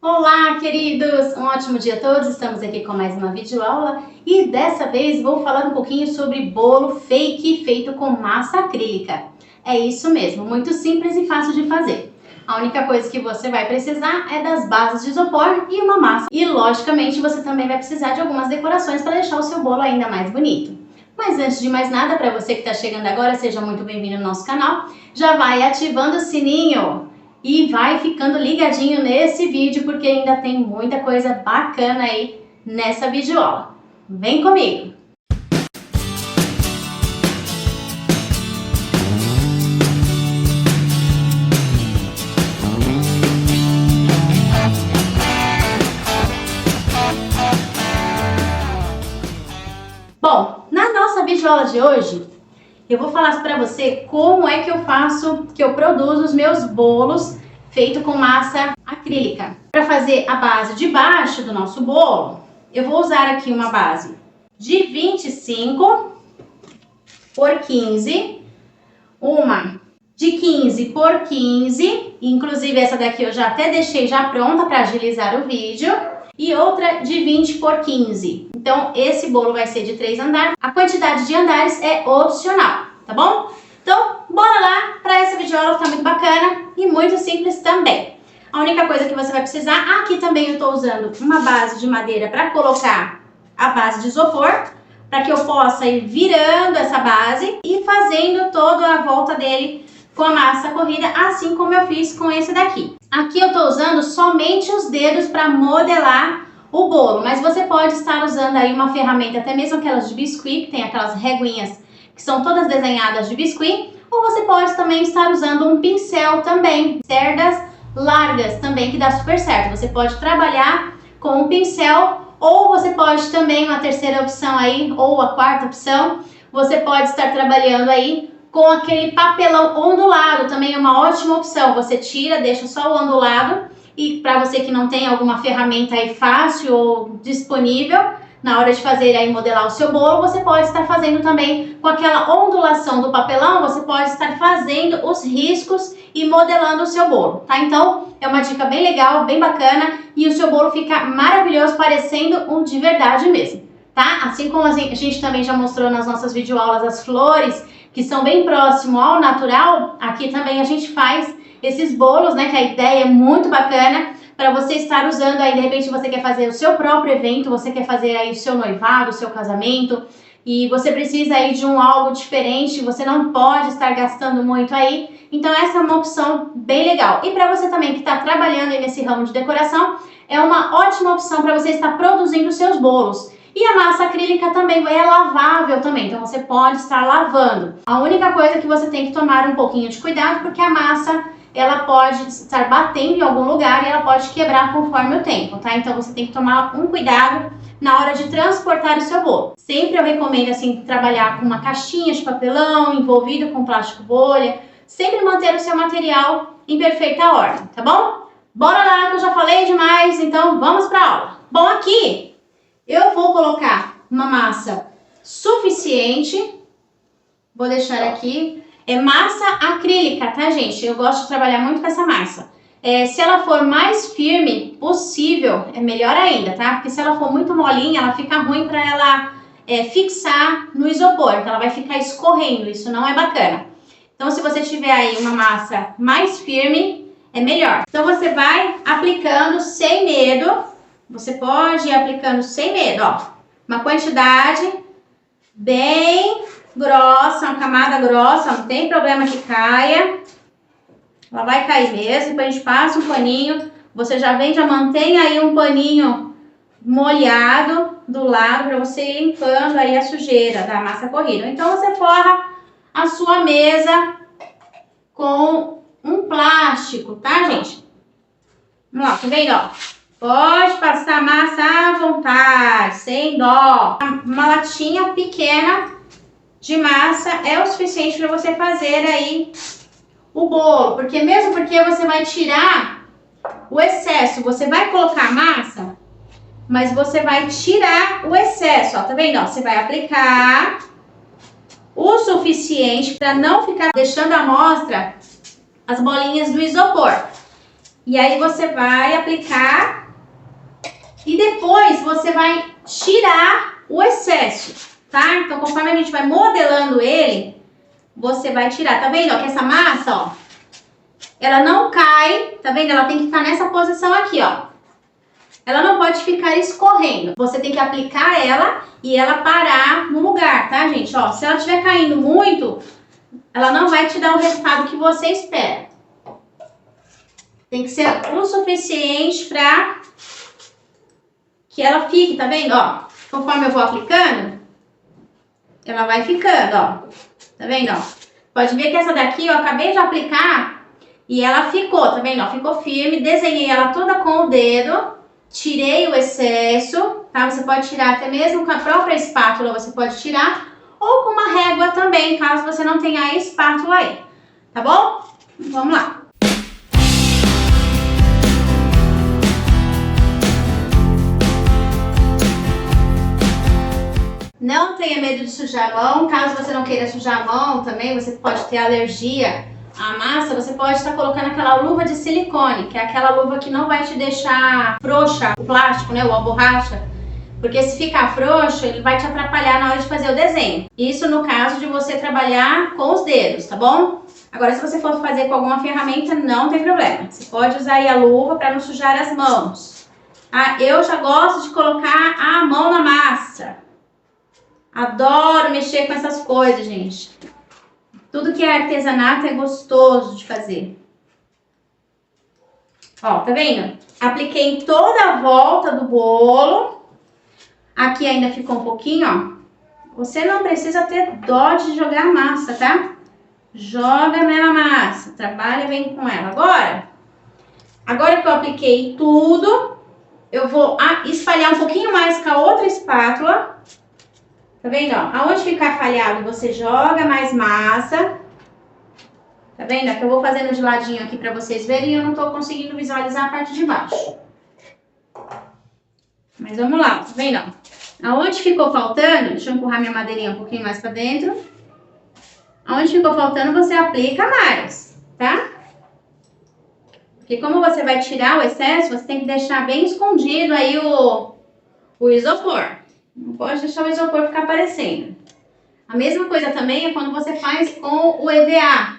Olá, queridos! Um ótimo dia a todos! Estamos aqui com mais uma videoaula e dessa vez vou falar um pouquinho sobre bolo fake feito com massa acrílica. É isso mesmo, muito simples e fácil de fazer. A única coisa que você vai precisar é das bases de isopor e uma massa. E, logicamente, você também vai precisar de algumas decorações para deixar o seu bolo ainda mais bonito. Mas antes de mais nada, para você que está chegando agora, seja muito bem-vindo no nosso canal. Já vai ativando o sininho e vai ficando ligadinho nesse vídeo, porque ainda tem muita coisa bacana aí nessa videoaula. Vem comigo! Bom, na nossa videoaula de hoje, eu vou falar para você como é que eu produzo os meus bolos feito com massa acrílica. Para fazer a base de baixo do nosso bolo, eu vou usar aqui uma base de 25 por 15, uma de 15 por 15, inclusive essa daqui eu já até deixei já pronta para agilizar o vídeo, e outra de 20 por 15. Então, esse bolo vai ser de 3 andares. A quantidade de andares é opcional, tá bom? Então, bora lá para essa videoaula que tá muito bacana e muito simples também. A única coisa que você vai precisar, aqui também eu tô usando uma base de madeira para colocar a base de isopor, para que eu possa ir virando essa base e fazendo toda a volta dele com a massa corrida, assim como eu fiz com esse daqui. Aqui eu tô usando somente os dedos para modelar o bolo, mas você pode estar usando aí uma ferramenta, até mesmo aquelas de biscuit, que tem aquelas reguinhas que são todas desenhadas de biscuit, ou você pode também estar usando um pincel também, cerdas largas também, que dá super certo. Você pode trabalhar com um pincel, ou você pode também, uma terceira opção aí, ou a quarta opção, você pode estar trabalhando aí com aquele papelão ondulado, também é uma ótima opção. Você tira, deixa só o ondulado, e para você que não tem alguma ferramenta aí fácil ou disponível, na hora de fazer aí modelar o seu bolo, você pode estar fazendo também com aquela ondulação do papelão, você pode estar fazendo os riscos e modelando o seu bolo, tá? Então, é uma dica bem legal, bem bacana, e o seu bolo fica maravilhoso, parecendo um de verdade mesmo, tá? Assim como a gente também já mostrou nas nossas videoaulas as flores, que são bem próximo ao natural, aqui também a gente faz esses bolos, né, que a ideia é muito bacana para você estar usando aí, de repente você quer fazer o seu próprio evento, você quer fazer aí o seu noivado, o seu casamento, e você precisa aí de algo diferente, você não pode estar gastando muito aí, então essa é uma opção bem legal. E para você também que está trabalhando aí nesse ramo de decoração, é uma ótima opção para você estar produzindo os seus bolos. E a massa acrílica também é lavável também, então você pode estar lavando. A única coisa que você tem que tomar um pouquinho de cuidado, porque a massa, ela pode estar batendo em algum lugar e ela pode quebrar conforme o tempo, tá? Então você tem que tomar um cuidado na hora de transportar o seu bolo. Sempre eu recomendo, assim, trabalhar com uma caixinha de papelão envolvido com plástico bolha, sempre manter o seu material em perfeita ordem, tá bom? Bora lá, que eu já falei demais, então vamos para a aula. Bom, aqui eu vou colocar uma massa suficiente, vou deixar aqui, é massa acrílica, tá, gente? Eu gosto de trabalhar muito com essa massa. Se ela for mais firme possível, é melhor ainda, tá? Porque se ela for muito molinha, ela fica ruim para ela fixar no isopor, então ela vai ficar escorrendo, isso não é bacana. Então, se você tiver aí uma massa mais firme, é melhor. Então, você vai aplicando sem medo. Você pode ir aplicando sem medo, ó. Uma quantidade bem grossa, uma camada grossa, não tem problema que caia. Ela vai cair mesmo, depois a gente passa um paninho. Você já vem, já mantém aí um paninho molhado do lado para você ir limpando aí a sujeira da massa corrida. Então, você forra a sua mesa com um plástico, tá, gente? Vamos lá, tá vendo, ó? Pode passar massa à vontade, sem dó. Uma latinha pequena de massa é o suficiente para você fazer aí o bolo. Porque mesmo porque você vai tirar o excesso, você vai colocar a massa, mas você vai tirar o excesso, ó, tá vendo? Ó, você vai aplicar o suficiente para não ficar deixando à mostra as bolinhas do isopor. E aí você vai aplicar e depois você vai tirar o excesso, tá? Então, conforme a gente vai modelando ele, você vai tirar. Tá vendo, ó, que essa massa, ó, ela não cai, tá vendo? Ela tem que ficar nessa posição aqui, ó. Ela não pode ficar escorrendo. Você tem que aplicar ela e ela parar no lugar, tá, gente? Ó, se ela estiver caindo muito, ela não vai te dar o resultado que você espera. Tem que ser o suficiente pra que ela fique, tá vendo? Ó, conforme eu vou aplicando, ela vai ficando, ó. Tá vendo, ó? Pode ver que essa daqui eu acabei de aplicar e ela ficou, tá vendo? Ó, ficou firme. Desenhei ela toda com o dedo. Tirei o excesso, tá? Você pode tirar até mesmo com a própria espátula, você pode tirar. Ou com uma régua também, caso você não tenha a espátula aí. Tá bom? Vamos lá. Não tenha medo de sujar a mão. Caso você não queira sujar a mão também, você pode ter alergia à massa, você pode estar colocando aquela luva de silicone, que é aquela luva que não vai te deixar frouxa o plástico, né, ou a borracha. Porque se ficar frouxo, ele vai te atrapalhar na hora de fazer o desenho. Isso no caso de você trabalhar com os dedos, tá bom? Agora, se você for fazer com alguma ferramenta, não tem problema. Você pode usar aí a luva para não sujar as mãos. Ah, eu já gosto de colocar a mão na massa. Adoro mexer com essas coisas, gente. Tudo que é artesanato é gostoso de fazer. Ó, tá vendo? Apliquei em toda a volta do bolo. Aqui ainda ficou um pouquinho, ó. Você não precisa ter dó de jogar a massa, tá? Joga mesmo a massa. Trabalha bem com ela. Agora que eu apliquei tudo, eu vou espalhar um pouquinho mais com a outra espátula. Tá vendo, ó? Aonde ficar falhado, você joga mais massa. Tá vendo? Aqui eu vou fazendo de ladinho aqui pra vocês verem e eu não tô conseguindo visualizar a parte de baixo. Mas vamos lá, tá vendo, ó? Aonde ficou faltando, deixa eu empurrar minha madeirinha um pouquinho mais pra dentro. Aonde ficou faltando, você aplica mais, tá? Porque como você vai tirar o excesso, você tem que deixar bem escondido aí o isopor. Não pode deixar o isopor ficar aparecendo. A mesma coisa também é quando você faz com o EVA.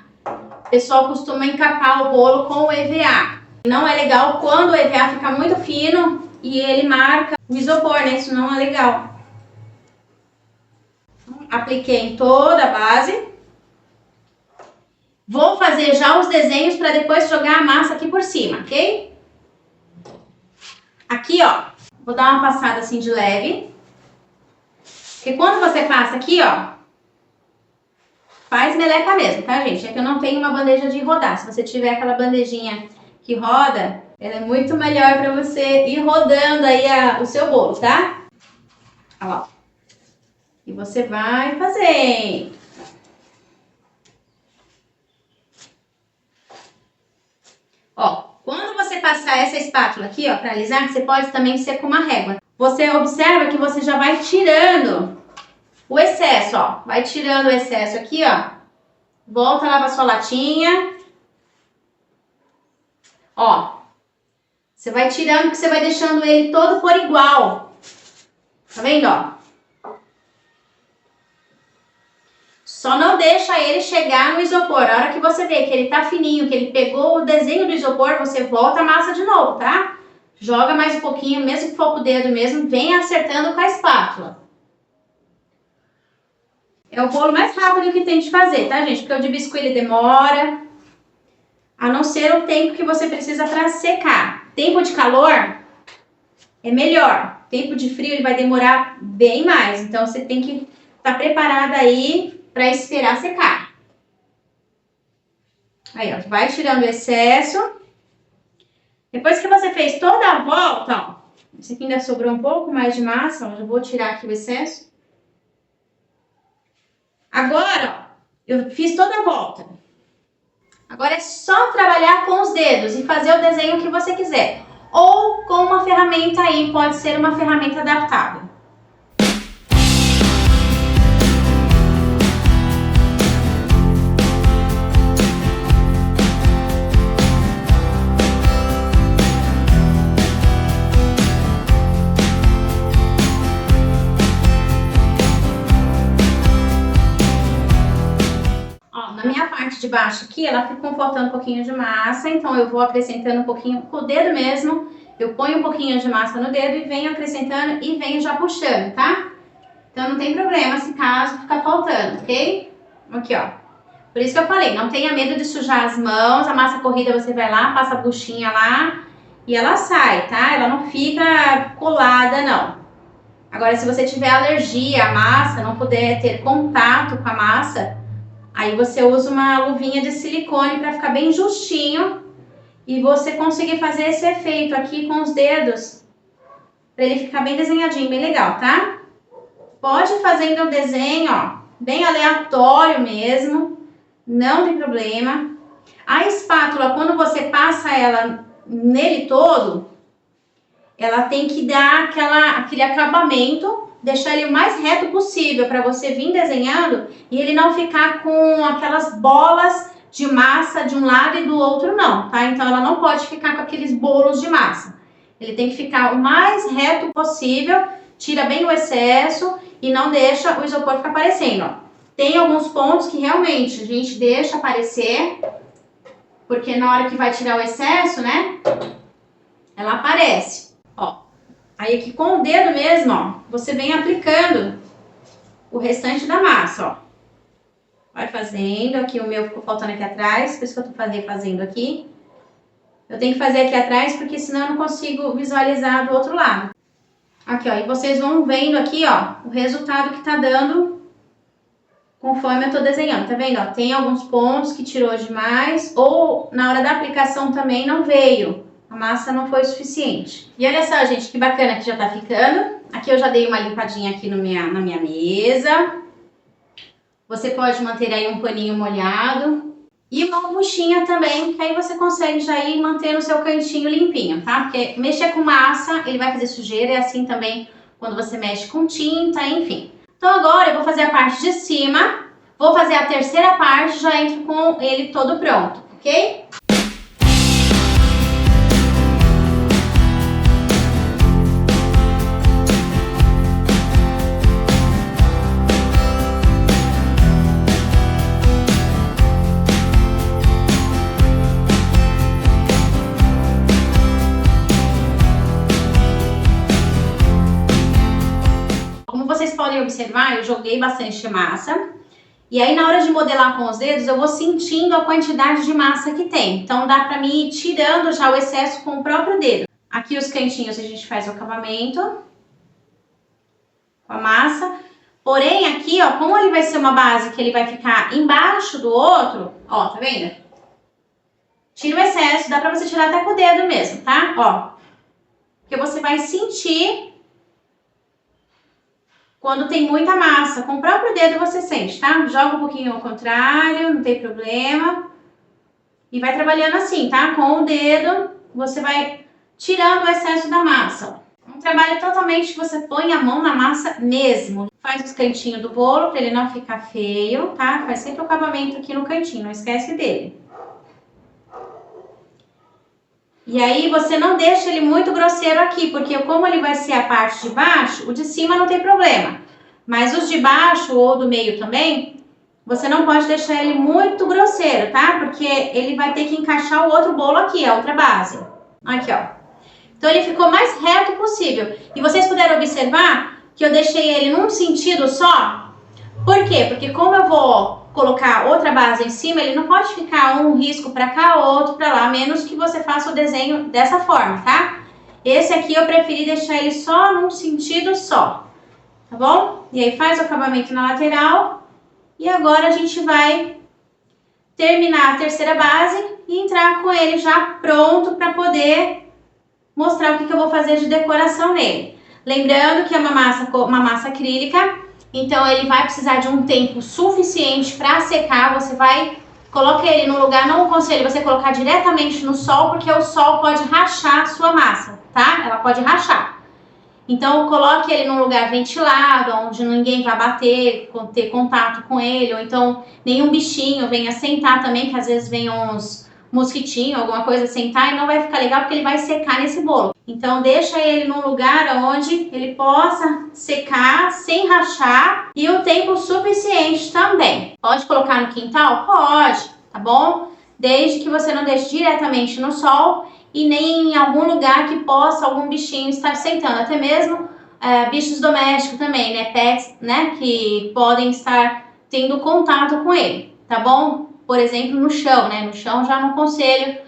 O pessoal costuma encapar o bolo com o EVA. Não é legal quando o EVA fica muito fino e ele marca o isopor, né? Isso não é legal. Apliquei em toda a base. Vou fazer já os desenhos para depois jogar a massa aqui por cima, ok? Aqui, ó, vou dar uma passada assim de leve. Porque quando você passa aqui, ó, faz meleca mesmo, tá, gente? É que eu não tenho uma bandeja de rodar. Se você tiver aquela bandejinha que roda, ela é muito melhor para você ir rodando aí o seu bolo, tá? Olha lá. E você vai fazendo. Ó, quando você passar essa espátula aqui, ó, para alisar, você pode também ser com uma régua. Você observa que você já vai tirando o excesso, ó. Vai tirando o excesso aqui, ó. Volta lá pra sua latinha. Ó. Você vai tirando, que você vai deixando ele todo por igual. Tá vendo, ó? Só não deixa ele chegar no isopor. A hora que você vê que ele tá fininho, que ele pegou o desenho do isopor, você volta a massa de novo, tá? Joga mais um pouquinho, mesmo que for com o dedo mesmo, vem acertando com a espátula. É o bolo mais rápido que tem de fazer, tá, gente? Porque o de biscuit ele demora, a não ser o tempo que você precisa para secar. Tempo de calor é melhor. Tempo de frio ele vai demorar bem mais. Então, você tem que estar preparada aí para esperar secar. Aí, ó, vai tirando o excesso. Depois que você fez toda a volta, ó, esse aqui ainda sobrou um pouco mais de massa, ó, eu vou tirar aqui o excesso. Agora, ó, eu fiz toda a volta. Agora é só trabalhar com os dedos e fazer o desenho que você quiser. Ou com uma ferramenta aí, pode ser uma ferramenta adaptável. baixo aqui, ela ficou faltando um pouquinho de massa, então eu vou acrescentando um pouquinho com o dedo mesmo. Eu ponho um pouquinho de massa no dedo e venho acrescentando e venho já puxando, tá? Então não tem problema se caso ficar faltando, ok? Aqui, ó. Por isso que eu falei, não tenha medo de sujar as mãos. A massa corrida você vai lá, passa a buchinha lá e ela sai, tá? Ela não fica colada, não. Agora, se você tiver alergia à massa, não puder ter contato com a massa, aí você usa uma luvinha de silicone para ficar bem justinho e você conseguir fazer esse efeito aqui com os dedos, para ele ficar bem desenhadinho, bem legal, tá? Pode ir fazendo o desenho, ó, bem aleatório mesmo, não tem problema. A espátula, quando você passa ela nele todo, ela tem que dar aquele acabamento, deixar ele o mais reto possível para você vir desenhando e ele não ficar com aquelas bolas de massa de um lado e do outro não, tá? Então ela não pode ficar com aqueles bolos de massa. Ele tem que ficar o mais reto possível, tira bem o excesso e não deixa o isopor ficar aparecendo, ó. Tem alguns pontos que realmente a gente deixa aparecer, porque na hora que vai tirar o excesso, né, ela aparece, ó. Aí aqui com o dedo mesmo, ó, você vem aplicando o restante da massa, ó. Vai fazendo, aqui o meu ficou faltando aqui atrás, por isso que eu tô fazendo aqui. Eu tenho que fazer aqui atrás, porque senão eu não consigo visualizar do outro lado. Aqui, ó, e vocês vão vendo aqui, ó, o resultado que tá dando conforme eu tô desenhando, tá vendo, ó? Tem alguns pontos que tirou demais, ou na hora da aplicação também não veio. A massa não foi o suficiente. E olha só, gente, que bacana que já tá ficando. Aqui eu já dei uma limpadinha aqui na minha mesa. Você pode manter aí um paninho molhado. E uma buchinha também, que aí você consegue já ir mantendo o seu cantinho limpinho, tá? Porque mexer com massa, ele vai fazer sujeira. É assim também quando você mexe com tinta, enfim. Então agora eu vou fazer a parte de cima. Vou fazer a terceira parte, já entro com ele todo pronto, ok? Vocês podem observar, eu joguei bastante massa. E aí na hora de modelar com os dedos, eu vou sentindo a quantidade de massa que tem. Então dá pra mim ir tirando já o excesso com o próprio dedo. Aqui os cantinhos a gente faz o acabamento com a massa. Porém aqui, ó, como ele vai ser uma base que ele vai ficar embaixo do outro, ó, tá vendo? Tira o excesso, dá pra você tirar até com o dedo mesmo, tá? Ó, porque você vai sentir quando tem muita massa, com o próprio dedo você sente, tá? Joga um pouquinho ao contrário, não tem problema. E vai trabalhando assim, tá? Com o dedo, você vai tirando o excesso da massa. Um trabalho totalmente que você põe a mão na massa mesmo. Faz os cantinhos do bolo para ele não ficar feio, tá? Faz sempre o acabamento aqui no cantinho, não esquece dele. E aí você não deixa ele muito grosseiro aqui, porque como ele vai ser a parte de baixo, o de cima não tem problema. Mas os de baixo ou do meio também, você não pode deixar ele muito grosseiro, tá? Porque ele vai ter que encaixar o outro bolo aqui, a outra base. Aqui, ó. Então ele ficou mais reto possível. E vocês puderam observar que eu deixei ele num sentido só? Por quê? Porque como eu vou colocar outra base em cima, ele não pode ficar um risco para cá, outro para lá, a menos que você faça o desenho dessa forma, tá? Esse aqui eu preferi deixar ele só num sentido só, tá bom? E aí faz o acabamento na lateral e agora a gente vai terminar a terceira base e entrar com ele já pronto para poder mostrar o que eu vou fazer de decoração nele. Lembrando que é uma massa acrílica, então ele vai precisar de um tempo suficiente para secar. Você vai colocar ele no lugar, não aconselho você colocar diretamente no sol, porque o sol pode rachar a sua massa, tá? Ela pode rachar. Então coloque ele num lugar ventilado, onde ninguém vai bater, ter contato com ele, ou então nenhum bichinho venha sentar também, que às vezes vem uns mosquitinhos, alguma coisa sentar e não vai ficar legal porque ele vai secar nesse bolo. Então deixa ele num lugar onde ele possa secar sem rachar e o tempo suficiente também. Pode colocar no quintal? Pode, tá bom? Desde que você não deixe diretamente no sol e nem em algum lugar que possa algum bichinho estar sentando, até mesmo bichos domésticos também, né? Pets, né? Que podem estar tendo contato com ele, tá bom? Por exemplo, no chão, né? No chão já não aconselho,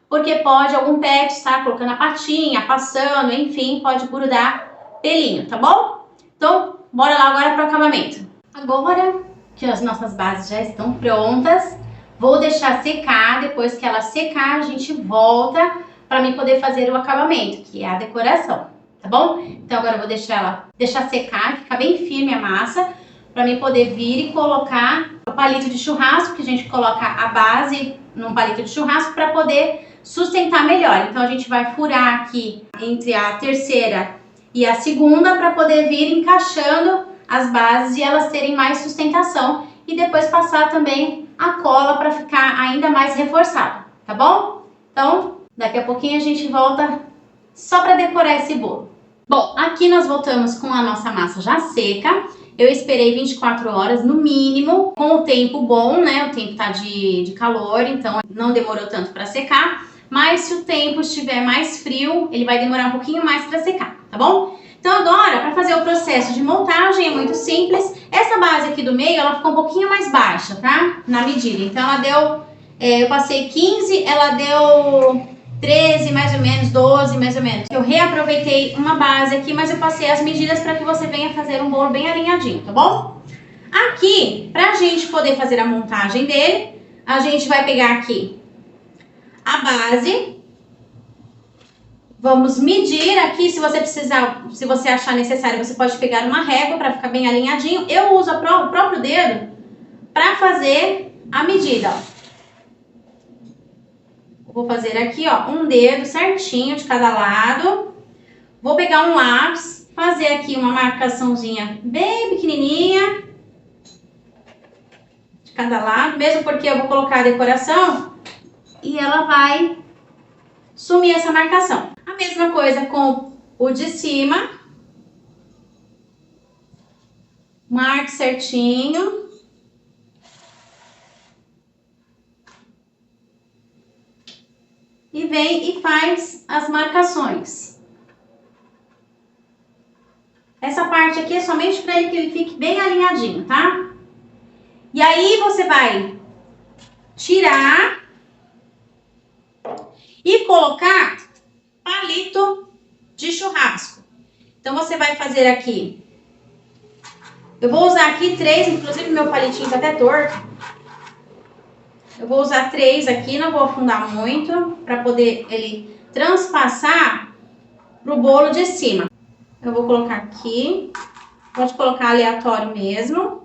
porque pode algum pet estar colocando a patinha, passando, enfim, pode grudar pelinho, tá bom? Então, bora lá agora para o acabamento. Agora que as nossas bases já estão prontas, vou deixar secar. Depois que ela secar, a gente volta para mim poder fazer o acabamento, que é a decoração, tá bom? Então agora eu vou deixar secar, ficar bem firme a massa, para mim poder vir e colocar o palito de churrasco, que a gente coloca a base num palito de churrasco para poder sustentar melhor. Então a gente vai furar aqui entre a terceira e a segunda para poder vir encaixando as bases e elas terem mais sustentação, e depois passar também a cola para ficar ainda mais reforçado, tá bom? Então, daqui a pouquinho a gente volta só para decorar esse bolo. Bom, aqui nós voltamos com a nossa massa já seca. Eu esperei 24 horas no mínimo, com o tempo bom, né? O tempo tá de calor, então não demorou tanto para secar. Mas se o tempo estiver mais frio, ele vai demorar um pouquinho mais para secar, tá bom? Então agora, para fazer o processo de montagem é muito simples. Essa base aqui do meio, ela ficou um pouquinho mais baixa, tá? Na medida. Então ela deu, eu passei 15, ela deu 13 mais ou menos, 12 mais ou menos. Eu reaproveitei uma base aqui, mas eu passei as medidas para que você venha fazer um bolo bem alinhadinho, tá bom? Aqui, pra gente poder fazer a montagem dele, a gente vai pegar aqui a base. Vamos medir aqui, se você precisar, se você achar necessário, você pode pegar uma régua para ficar bem alinhadinho. Eu uso o próprio dedo para fazer a medida, ó. Vou fazer aqui, ó, um dedo certinho de cada lado. Vou pegar um lápis, fazer aqui uma marcaçãozinha bem pequenininha de cada lado, mesmo porque eu vou colocar a decoração e ela vai sumir essa marcação. A mesma coisa com o de cima. Marque certinho. E vem e faz as marcações. Essa parte aqui é somente para que ele fique bem alinhadinho, tá? E aí você vai tirar e colocar palito de churrasco. Então você vai fazer aqui. Eu vou usar aqui 3, inclusive meu palitinho tá até torto. Eu vou usar 3 aqui, não vou afundar muito, para poder ele transpassar pro bolo de cima. Eu vou colocar aqui, pode colocar aleatório mesmo.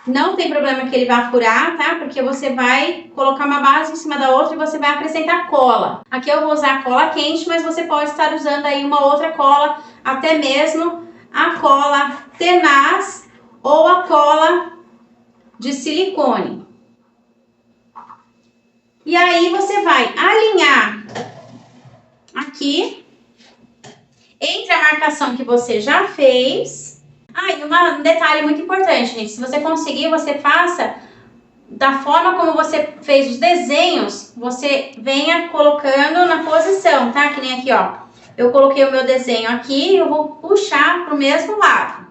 Não tem problema que ele vá furar, tá? Porque você vai colocar uma base em cima da outra e você vai acrescentar cola. Aqui eu vou usar cola quente, mas você pode estar usando aí uma outra cola, até mesmo a cola tenaz ou a cola de silicone. E aí você vai alinhar aqui entre a marcação que você já fez. E um detalhe muito importante, gente, se você conseguir, você faça da forma como você fez os desenhos, você venha colocando na posição, tá? Que nem aqui, ó. Eu coloquei o meu desenho aqui, eu vou puxar pro mesmo lado.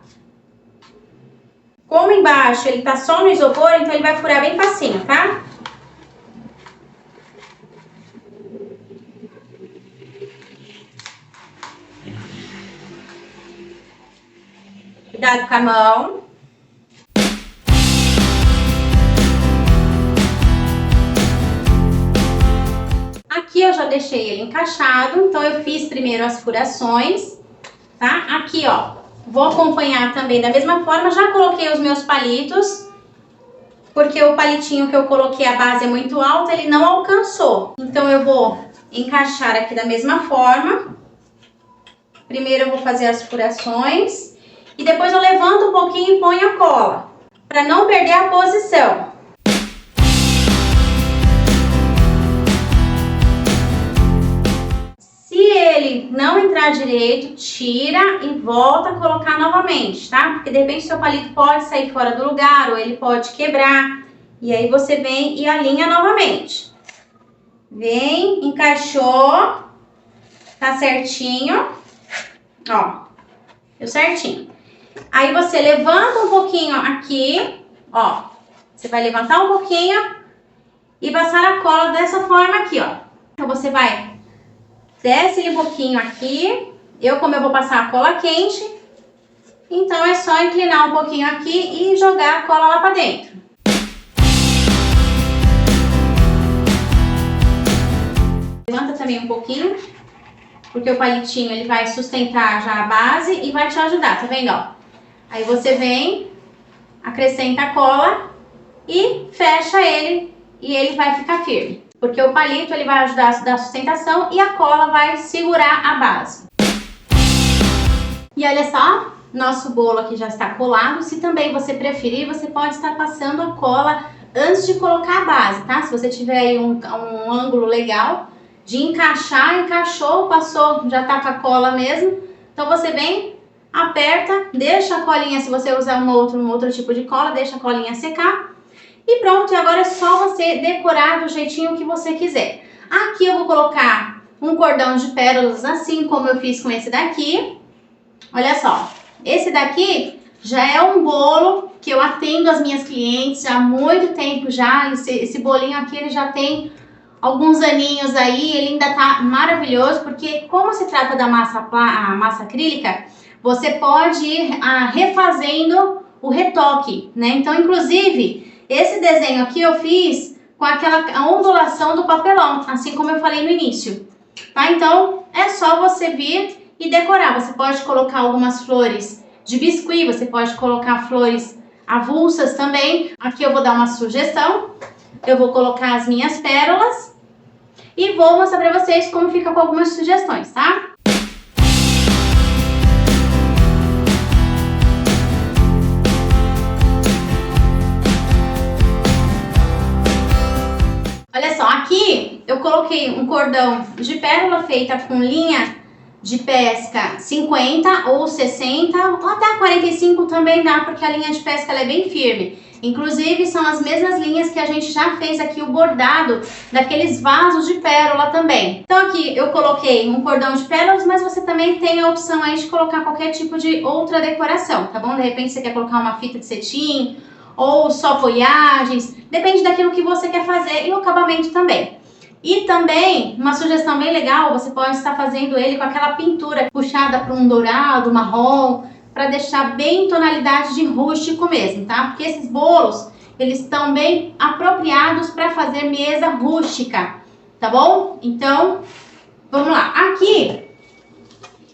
Como embaixo ele tá só no isopor, então ele vai furar bem facinho, tá? Cuidado com a mão. Aqui eu já deixei ele encaixado, então eu fiz primeiro as furações, tá? Aqui, ó. Vou acompanhar também da mesma forma, já coloquei os meus palitos, porque o palitinho que eu coloquei, a base é muito alta, ele não alcançou. Então eu vou encaixar aqui da mesma forma. Primeiro eu vou fazer as furações e depois eu levanto um pouquinho e ponho a cola, para não perder a posição. Se ele ele não entrar direito, tira e volta a colocar novamente, tá? Porque de repente seu palito pode sair fora do lugar ou ele pode quebrar. E aí você vem e alinha novamente. Vem, encaixou, tá certinho, ó, deu certinho. Aí você levanta um pouquinho aqui, ó, você vai levantar um pouquinho e passar a cola dessa forma aqui, ó. Então você vai, desce ele um pouquinho aqui, como eu vou passar a cola quente, então é só inclinar um pouquinho aqui e jogar a cola lá pra dentro. Levanta também um pouquinho, porque o palitinho ele vai sustentar já a base e vai te ajudar, tá vendo, ó? Aí você vem, acrescenta a cola e fecha ele e ele vai ficar firme. Porque o palito ele vai ajudar a dar sustentação e a cola vai segurar a base. E olha só, nosso bolo aqui já está colado. Se também você preferir, você pode estar passando a cola antes de colocar a base, tá? Se você tiver aí um ângulo legal de encaixar, encaixou, passou, já tá com a cola mesmo. Então você vem, aperta, deixa a colinha, se você usar um outro tipo de cola, deixa a colinha secar. E pronto, e agora é só você decorar do jeitinho que você quiser. Aqui eu vou colocar um cordão de pérolas, assim como eu fiz com esse daqui. Olha só, esse daqui já é um bolo que eu atendo as minhas clientes há muito tempo já. Esse bolinho aqui ele já tem alguns aninhos aí, ele ainda tá maravilhoso, porque como se trata da a massa acrílica, você pode ir refazendo o retoque, né? Então, inclusive, esse desenho aqui eu fiz com aquela ondulação do papelão, assim como eu falei no início, tá? Então, é só você vir e decorar. Você pode colocar algumas flores de biscuit, você pode colocar flores avulsas também. Aqui eu vou dar uma sugestão. Eu vou colocar as minhas pérolas e vou mostrar pra vocês como fica com algumas sugestões, tá? Olha só, aqui eu coloquei um cordão de pérola feita com linha de pesca 50 ou 60, ou até 45 também dá, porque a linha de pesca ela é bem firme. Inclusive, são as mesmas linhas que a gente já fez aqui o bordado daqueles vasos de pérola também. Então aqui eu coloquei um cordão de pérolas, mas você também tem a opção aí de colocar qualquer tipo de outra decoração, tá bom? De repente você quer colocar uma fita de cetim, ou só folhagens, depende daquilo que você quer fazer e o acabamento também. E também, uma sugestão bem legal, você pode estar fazendo ele com aquela pintura puxada para um dourado, marrom, para deixar bem tonalidade de rústico mesmo, tá? Porque esses bolos, eles estão bem apropriados para fazer mesa rústica, tá bom? Então, vamos lá. Aqui,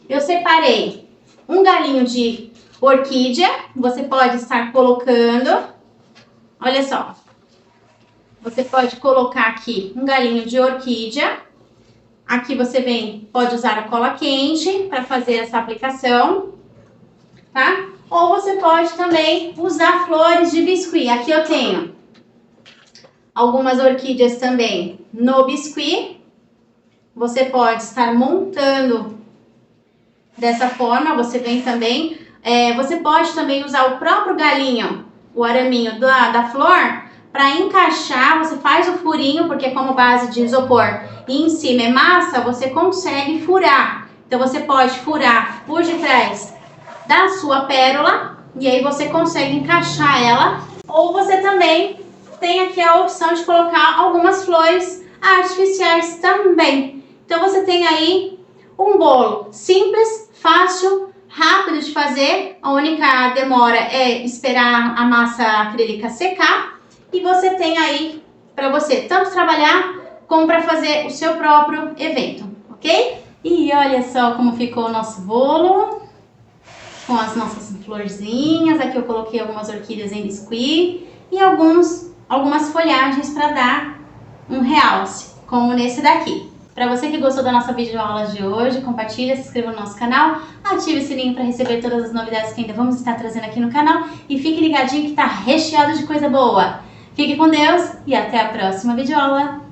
eu separei um galinho de orquídea, você pode estar colocando, olha só. Você pode colocar aqui um galinho de orquídea. Aqui você pode usar a cola quente para fazer essa aplicação, tá? Ou você pode também usar flores de biscuit. Aqui eu tenho algumas orquídeas também no biscuit. Você pode estar montando dessa forma. Você vem também. Você pode também usar o próprio galinho, o araminho da flor, para encaixar. Você faz o furinho, porque como base de isopor e em cima é massa, você consegue furar. Então você pode furar por detrás da sua pérola e aí você consegue encaixar ela. Ou você também tem aqui a opção de colocar algumas flores artificiais também. Então você tem aí um bolo simples, fácil, rápido de fazer. A única demora é esperar a massa acrílica secar. E você tem aí para você tanto trabalhar como para fazer o seu próprio evento, ok? E olha só como ficou o nosso bolo com as nossas florzinhas. Aqui eu coloquei algumas orquídeas em biscuit e algumas folhagens para dar um realce, como nesse daqui. Para você que gostou da nossa videoaula de hoje, compartilha, se inscreva no nosso canal, ative o sininho para receber todas as novidades que ainda vamos estar trazendo aqui no canal e fique ligadinho que tá recheado de coisa boa. Fique com Deus e até a próxima videoaula!